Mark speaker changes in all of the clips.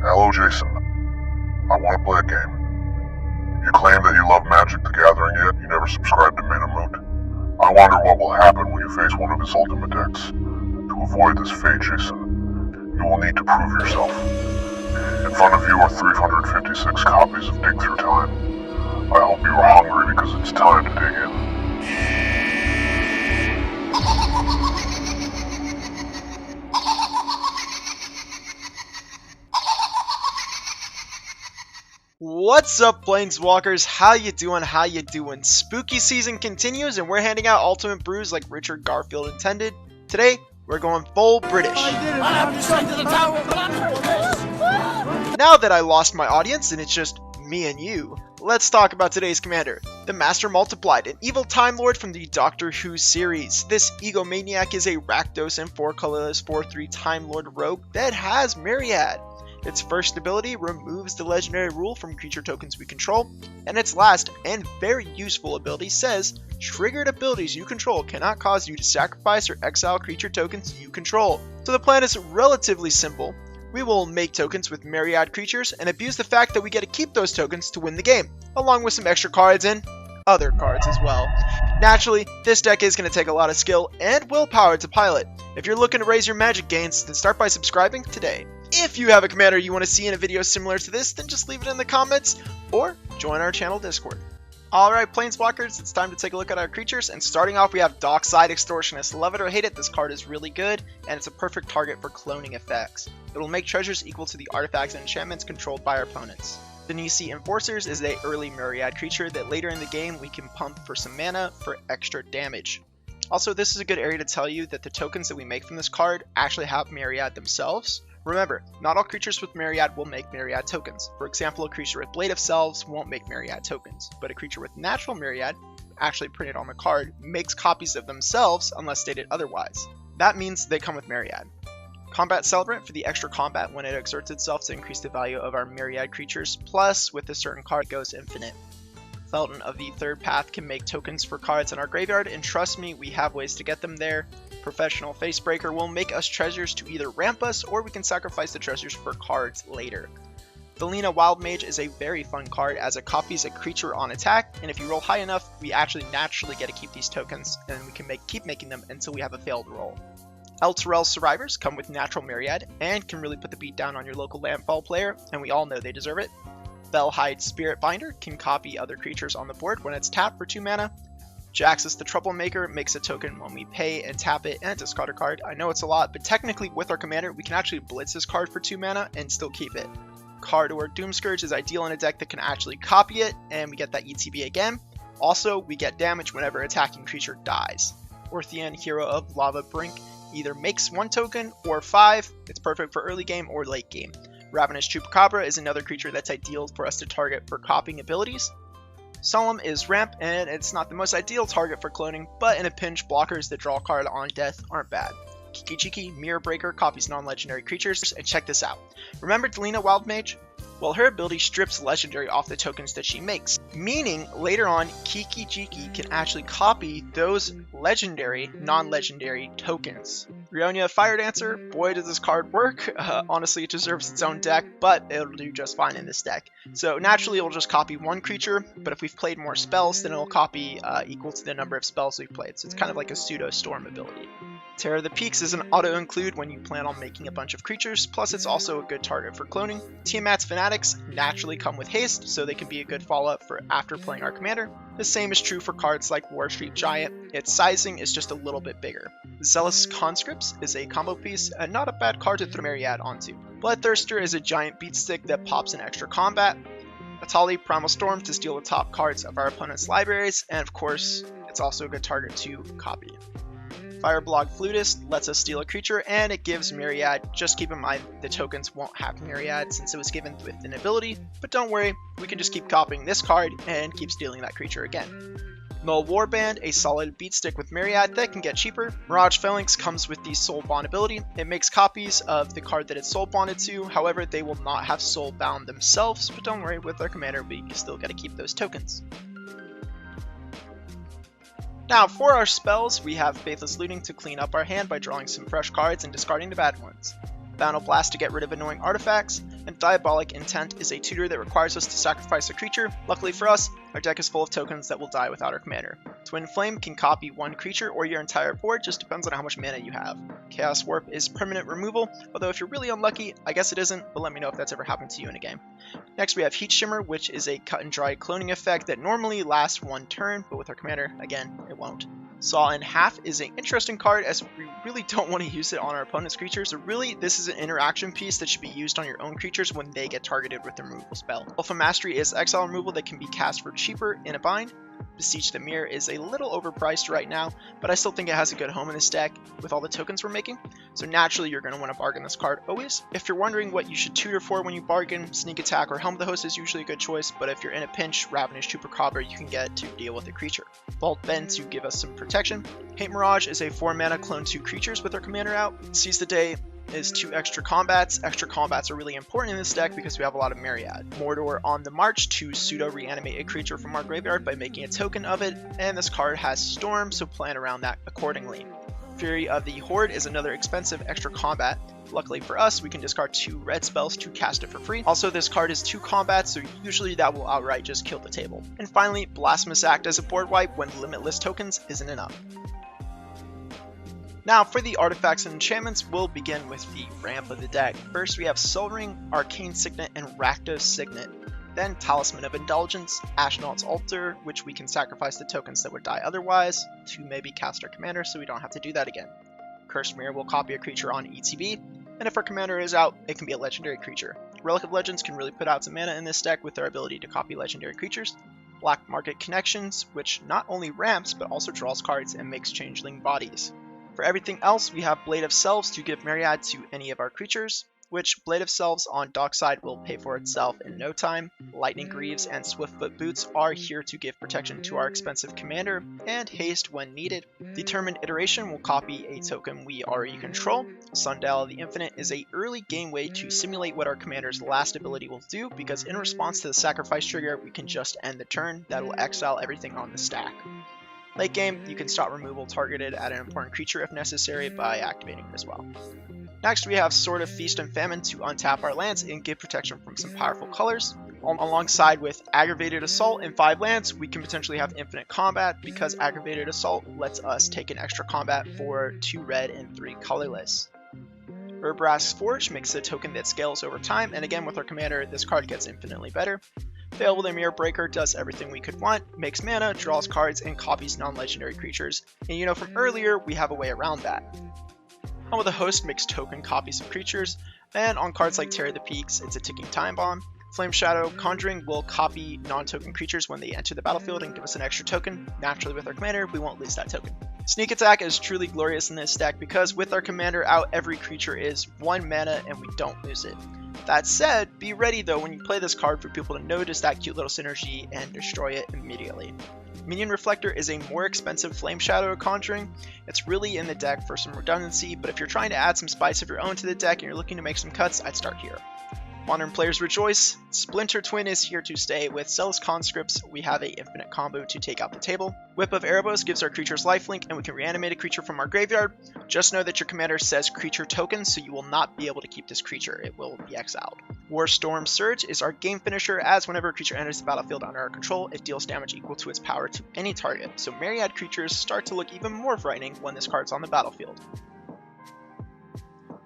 Speaker 1: Hello, Jason. I want to play a game. You claim that you love Magic the Gathering, yet you never subscribed to Moot. I wonder what will happen when you face one of his ultimate decks. To avoid this fate, Jason, you will need to prove yourself. In front of you are 356 copies of Dig Through Time. I hope you are hungry because it's time to dig in.
Speaker 2: What's up, Planeswalkers? How you doing? Spooky season continues and we're handing out ultimate brews like Richard Garfield intended. Today, we're going full British. Now that I lost my audience and it's just me and you, let's talk about today's commander, the Master Multiplied, an evil Time Lord from the Doctor Who series. This egomaniac is a Rakdos and 4 colorless 4/3 Time Lord rogue that has Myriad. Its first ability removes the legendary rule from creature tokens we control, and its last and very useful ability says, triggered abilities you control cannot cause you to sacrifice or exile creature tokens you control. So the plan is relatively simple. We will make tokens with Myriad creatures and abuse the fact that we get to keep those tokens to win the game, along with some extra cards and other cards as well. Naturally, this deck is going to take a lot of skill and willpower to pilot. If you're looking to raise your Magic gains, then start by subscribing today. If you have a commander you want to see in a video similar to this, then just leave it in the comments or join our channel Discord. Alright, Planeswalkers, it's time to take a look at our creatures, and starting off we have Dockside Extortionist. Love it or hate it, this card is really good, and it's a perfect target for cloning effects. It will make treasures equal to the artifacts and enchantments controlled by our opponents. Denisi Enforcers is an early Myriad creature that later in the game we can pump for some mana for extra damage. Also, this is a good area to tell you that the tokens that we make from this card actually have Myriad themselves. Remember, not all creatures with Myriad will make Myriad tokens. For example, a creature with Blade of Selves won't make Myriad tokens, but a creature with natural Myriad, actually printed on the card, makes copies of themselves unless stated otherwise. That means they come with Myriad. Combat Celebrant for the extra combat when it exerts itself to increase the value of our Myriad creatures, plus with a certain card it goes infinite. Felton of the Third Path can make tokens for cards in our graveyard, and trust me, we have ways to get them there. Professional Facebreaker will make us treasures to either ramp us, or we can sacrifice the treasures for cards later. Felina Wildmage is a very fun card as it copies a creature on attack, and if you roll high enough, we actually naturally get to keep these tokens, and we can keep making them until we have a failed roll. Elturel Survivors come with natural Myriad, and can really put the beat down on your local landfall player, and we all know they deserve it. Felhide Spirit Binder can copy other creatures on the board when it's tapped for 2 mana. Jaxus the Troublemaker makes a token when we pay and tap it and discard a card. I know it's a lot, but technically with our commander, we can actually blitz this card for 2 mana and still keep it. Cardor Doomscourge is ideal in a deck that can actually copy it, and we get that ETB again. Also, we get damage whenever attacking creature dies. Orthian Hero of Lava Brink either makes 1 token or 5. It's perfect for early game or late game. Ravenous Chupacabra is another creature that's ideal for us to target for copying abilities. Solemn is ramp, and it's not the most ideal target for cloning, but in a pinch, blockers that draw a card on death aren't bad. Kiki Mirror Breaker copies non-legendary creatures, and check this out. Remember Delina Wildmage? Well, her ability strips legendary off the tokens that she makes, meaning later on, Kiki can actually copy those legendary, non-legendary tokens. Rionia Fire Dancer, boy does this card work. Honestly, it deserves its own deck, but it'll do just fine in this deck. So naturally, it'll just copy 1 creature, but if we've played more spells, then it'll copy equal to the number of spells we've played. So it's kind of like a pseudo-storm ability. Terror of the Peaks is an auto-include when you plan on making a bunch of creatures, plus it's also a good target for cloning. Tiamat's Fanatics naturally come with haste, so they can be a good follow-up for after playing our commander. The same is true for cards like War Street Giant, its sizing is just a little bit bigger. Zealous Conscripts is a combo piece, and not a bad card to throw Myriad onto. Bloodthirster is a giant beatstick that pops in extra combat. Atali Primal Storm to steal the top cards of our opponent's libraries, and of course, it's also a good target to copy. Fireblog Flutist lets us steal a creature, and it gives Myriad. Just keep in mind the tokens won't have Myriad since it was given with an ability, but don't worry, we can just keep copying this card and keep stealing that creature again. Null Warband, a solid beatstick with Myriad that can get cheaper. Mirage Phalanx comes with the Soul Bond ability. It makes copies of the card that it's soul bonded to, however they will not have soul bound themselves, but don't worry, with our commander we still gotta keep those tokens. Now, for our spells, we have Faithless Looting to clean up our hand by drawing some fresh cards and discarding the bad ones. Boundal Blast to get rid of annoying artifacts, and Diabolic Intent is a tutor that requires us to sacrifice a creature. Luckily for us, our deck is full of tokens that will die without our commander. Twin Flame can copy one creature or your entire board, just depends on how much mana you have. Chaos Warp is permanent removal, although if you're really unlucky, I guess it isn't, but let me know if that's ever happened to you in a game. Next we have Heat Shimmer, which is a cut and dry cloning effect that normally lasts one turn, but with our commander, again, it won't. Saw in Half is an interesting card as we really don't want to use it on our opponent's creatures, so really this is an interaction piece that should be used on your own creatures when they get targeted with a removal spell. Alpha Mastery is exile removal that can be cast for cheaper in a bind. Beseech the Mirror is a little overpriced right now, but I still think it has a good home in this deck with all the tokens we're making, so naturally you're going to want to bargain this card always. If you're wondering what you should tutor for when you bargain, Sneak Attack or Helm of the Host is usually a good choice, but if you're in a pinch, Ravenous Chupacabra you can get to deal with the creature. Vault Bend to give us some protection. Hate Mirage is a 4 mana clone 2 creatures with our commander out. Seize the Day is 2 extra combats. Extra combats are really important in this deck because we have a lot of Myriad. Mordor on the March to pseudo reanimate a creature from our graveyard by making a token of it, and this card has Storm, so plan around that accordingly. Fury of the Horde is another expensive extra combat. Luckily for us, we can discard 2 red spells to cast it for free. Also, this card is 2 combats, so usually that will outright just kill the table. And finally, Blasphemous Act as a board wipe when limitless tokens isn't enough. Now for the artifacts and enchantments, we'll begin with the ramp of the deck. First we have Soul Ring, Arcane Signet, and Rakdos Signet. Then Talisman of Indulgence, Ashnod's Altar, which we can sacrifice the tokens that would die otherwise, to maybe cast our commander so we don't have to do that again. Cursed Mirror will copy a creature on ETB, and if our commander is out, it can be a legendary creature. Relic of Legends can really put out some mana in this deck with their ability to copy legendary creatures. Black Market Connections, which not only ramps but also draws cards and makes changeling bodies. For everything else, we have Blade of Selves to give Myriad to any of our creatures, which Blade of Selves on Dockside will pay for itself in no time. Lightning Greaves and Swiftfoot Boots are here to give protection to our expensive commander, and haste when needed. Determined Iteration will copy a token we already control. Sundial of the Infinite is a early game way to simulate what our commander's last ability will do, because in response to the sacrifice trigger, we can just end the turn. That will exile everything on the stack. Late game, you can stop removal targeted at an important creature if necessary by activating it as well. Next, we have Sword of Feast and Famine to untap our lands and give protection from some powerful colors. Alongside with Aggravated Assault and 5 lands, we can potentially have infinite combat because Aggravated Assault lets us take an extra combat for 2 red and 3 colorless. Urbrask's Forge makes a token that scales over time, and again with our commander, this card gets infinitely better. Veil the Mirror Breaker does everything we could want, makes mana, draws cards, and copies non-legendary creatures, and you know from earlier, we have a way around that. Helm of the Host makes token copies of creatures, and on cards like Terror of the Peaks, it's a ticking time bomb. Flame Shadow Conjuring will copy non-token creatures when they enter the battlefield and give us an extra token. Naturally with our commander, we won't lose that token. Sneak Attack is truly glorious in this deck because with our commander out, every creature is 1 mana and we don't lose it. That said, be ready though when you play this card for people to notice that cute little synergy and destroy it immediately. Minion Reflector is a more expensive Flame Shadow Conjuring. It's really in the deck for some redundancy, but if you're trying to add some spice of your own to the deck and you're looking to make some cuts, I'd start here. Modern players rejoice. Splinter Twin is here to stay. With Zealous Conscripts, we have a infinite combo to take out the table. Whip of Erebos gives our creatures lifelink, and we can reanimate a creature from our graveyard. Just know that your commander says creature token, so you will not be able to keep this creature. It will be exiled. Warstorm Surge is our game finisher, as whenever a creature enters the battlefield under our control, it deals damage equal to its power to any target. So Myriad creatures start to look even more frightening when this card's on the battlefield.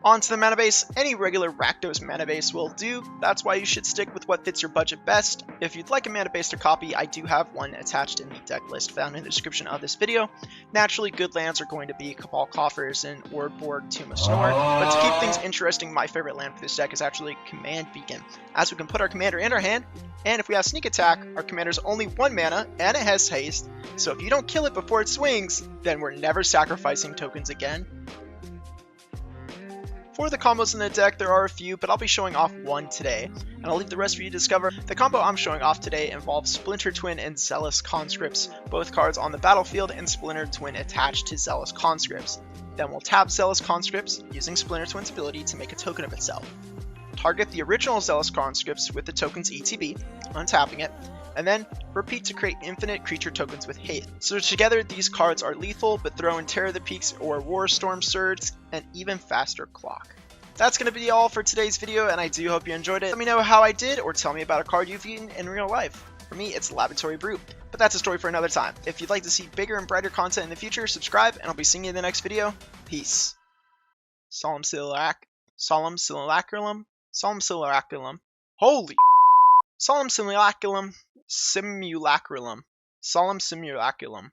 Speaker 2: On to the mana base. Any regular Rakdos mana base will do. That's why you should stick with what fits your budget best. If you'd like a mana base to copy, I do have one attached in the deck list found in the description of this video. Naturally, good lands are going to be Cabal Coffers and Wardborg Tomb of Snore, but to keep things interesting, my favorite land for this deck is actually Command Beacon, as we can put our commander in our hand, and if we have Sneak Attack, our commander's only 1 mana, and it has haste, so if you don't kill it before it swings, then we're never sacrificing tokens again. For the combos in the deck, there are a few, but I'll be showing off one today, and I'll leave the rest for you to discover. The combo I'm showing off today involves Splinter Twin and Zealous Conscripts, both cards on the battlefield and Splinter Twin attached to Zealous Conscripts. Then we'll tap Zealous Conscripts, using Splinter Twin's ability to make a token of itself. Target the original Zealous Conscripts with the token's ETB, untapping it, and then repeat to create infinite creature tokens with haste. So together these cards are lethal, but throw in Terror of the Peaks or Warstorm Surge, and even faster clock. that's going to be all for today's video, and I do hope you enjoyed it. Let me know how I did, or tell me about a card you've eaten in real life. For me, it's Laboratory Brew, but that's a story for another time. If you'd like to see bigger and brighter content in the future, subscribe, and I'll be seeing you in the next video. Peace. Solemn Simulacrum? Solemn Simulacrum. Holy Solemn Simulacrum. Solemn Simulacrum.